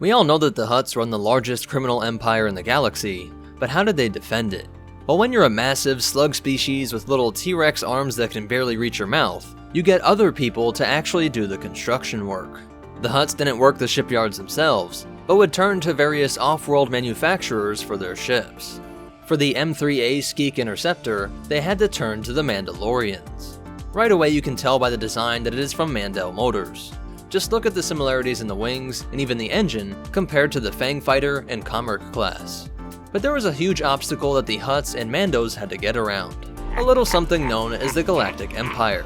We all know that the Hutts run the largest criminal empire in the galaxy, but how did they defend it? Well, when you're a massive slug species with little T-Rex arms that can barely reach your mouth, you get other people to actually do the construction work. The Hutts didn't work the shipyards themselves, but would turn to various off-world manufacturers for their ships. For the M3-A Scyk Interceptor, they had to turn to the Mandalorians. Right away you can tell by the design that it is from Mandel Motors. Just look at the similarities in the wings, and even the engine, compared to the Fang Fighter and Commerk class. But there was a huge obstacle that the Hutts and Mandos had to get around. A little something known as the Galactic Empire.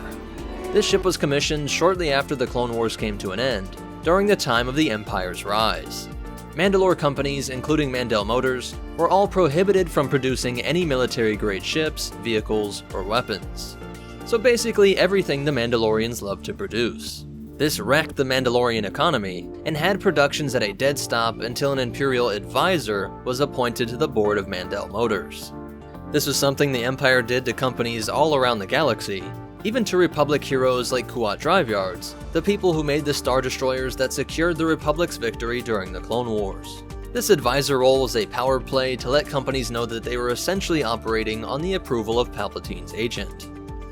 This ship was commissioned shortly after the Clone Wars came to an end, during the time of the Empire's rise. Mandalore companies, including Mandel Motors, were all prohibited from producing any military-grade ships, vehicles, or weapons. So basically everything the Mandalorians loved to produce. This wrecked the Mandalorian economy, and had productions at a dead stop until an Imperial advisor was appointed to the board of Mandel Motors. This was something the Empire did to companies all around the galaxy, even to Republic heroes like Kuat Driveyards, the people who made the Star Destroyers that secured the Republic's victory during the Clone Wars. This advisor role was a power play to let companies know that they were essentially operating on the approval of Palpatine's agent.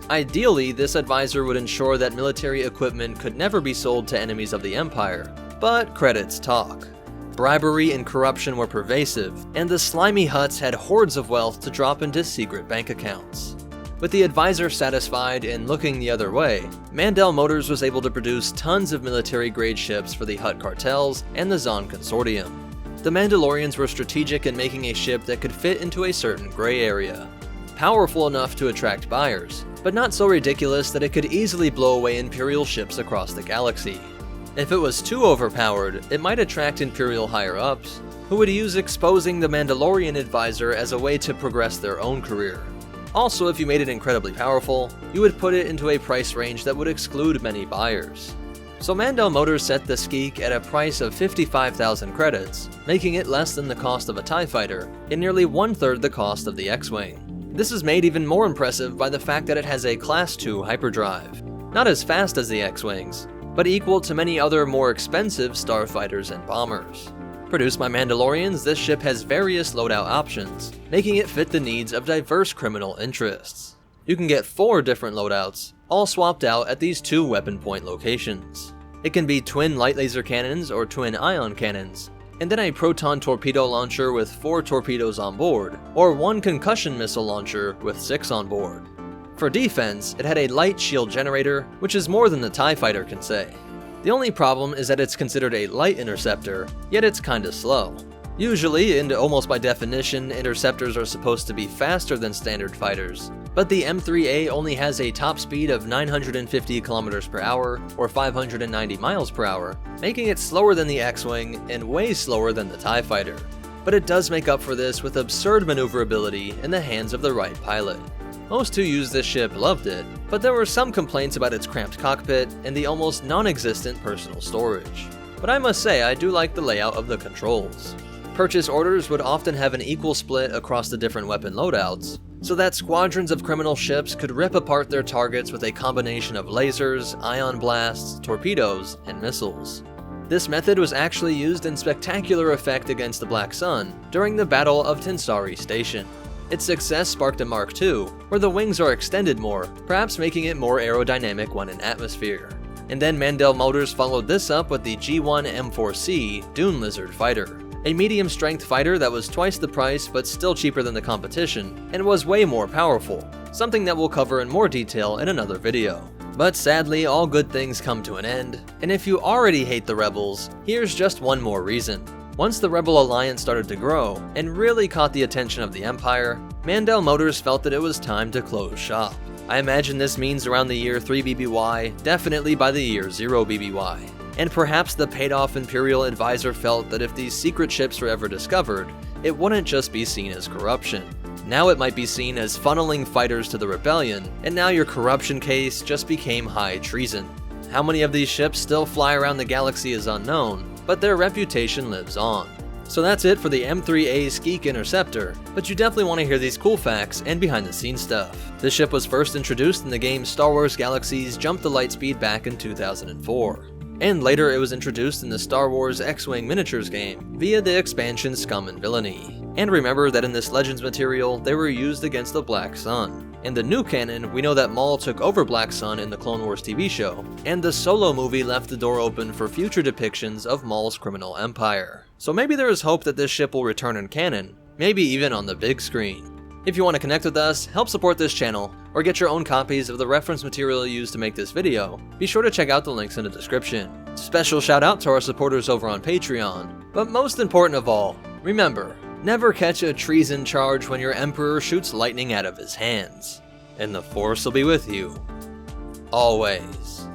Ideally, this advisor would ensure that military equipment could never be sold to enemies of the Empire, but credits talk. Bribery and corruption were pervasive, and the slimy Hutts had hordes of wealth to drop into secret bank accounts. With the advisor satisfied and looking the other way, Mandel Motors was able to produce tons of military-grade ships for the HUTT Cartels and the Zon Consortium. The Mandalorians were strategic in making a ship that could fit into a certain gray area. Powerful enough to attract buyers, but not so ridiculous that it could easily blow away Imperial ships across the galaxy. If it was too overpowered, it might attract Imperial higher-ups, who would use exposing the Mandalorian advisor as a way to progress their own career. Also, if you made it incredibly powerful, you would put it into a price range that would exclude many buyers. So Mandel Motors set the Scyk at a price of 55,000 credits, making it less than the cost of a TIE fighter, and nearly 1/3 the cost of the X-Wing. This is made even more impressive by the fact that it has a Class 2 hyperdrive. Not as fast as the X-Wings, but equal to many other more expensive starfighters and bombers. Produced by Mandalorians, this ship has various loadout options, making it fit the needs of diverse criminal interests. You can get 4 different loadouts, all swapped out at these 2 weapon point locations. It can be twin light laser cannons or twin ion cannons, and then a proton torpedo launcher with 4 torpedoes on board, or 1 concussion missile launcher with 6 on board. For defense, it had a light shield generator, which is more than the TIE fighter can say. The only problem is that it's considered a light interceptor, yet it's kinda slow. Usually, and almost by definition, interceptors are supposed to be faster than standard fighters, but the M3-A only has a top speed of 950 km per hour, or 590 miles per hour, making it slower than the X-Wing and way slower than the TIE fighter. But it does make up for this with absurd maneuverability in the hands of the right pilot. Most who used this ship loved it, but there were some complaints about its cramped cockpit and the almost non-existent personal storage. But I must say I do like the layout of the controls. Purchase orders would often have an equal split across the different weapon loadouts, so that squadrons of criminal ships could rip apart their targets with a combination of lasers, ion blasts, torpedoes, and missiles. This method was actually used in spectacular effect against the Black Sun during the Battle of Tensari Station. Its success sparked a Mark II, where the wings are extended more, perhaps making it more aerodynamic when in atmosphere. And then Mandel Motors followed this up with the G1 M4C Dune Lizard fighter, a medium-strength fighter that was twice the price but still cheaper than the competition, and was way more powerful, something that we'll cover in more detail in another video. But sadly, all good things come to an end, and if you already hate the Rebels, here's just one more reason. Once the Rebel Alliance started to grow, and really caught the attention of the Empire, Mandel Motors felt that it was time to close shop. I imagine this means around the year 3 BBY, definitely by the year 0 BBY. And perhaps the paid-off Imperial advisor felt that if these secret ships were ever discovered, it wouldn't just be seen as corruption. Now it might be seen as funneling fighters to the rebellion, and now your corruption case just became high treason. How many of these ships still fly around the galaxy is unknown, but their reputation lives on. So that's it for the M3-A Scyk Interceptor, but you definitely want to hear these cool facts and behind the scenes stuff. This ship was first introduced in the game Star Wars Galaxies Jump the Lightspeed back in 2004. and later it was introduced in the Star Wars X-Wing miniatures game via the expansion Scum and Villainy. And remember that in this Legends material, they were used against the Black Sun. In the new canon, we know that Maul took over Black Sun in the Clone Wars TV show, and the Solo movie left the door open for future depictions of Maul's criminal empire. So maybe there is hope that this ship will return in canon, maybe even on the big screen. If you want to connect with us, help support this channel, or get your own copies of the reference material used to make this video, be sure to check out the links in the description. Special shout out to our supporters over on Patreon. But most important of all, remember, never catch a treason charge when your Emperor shoots lightning out of his hands. And the Force will be with you, always.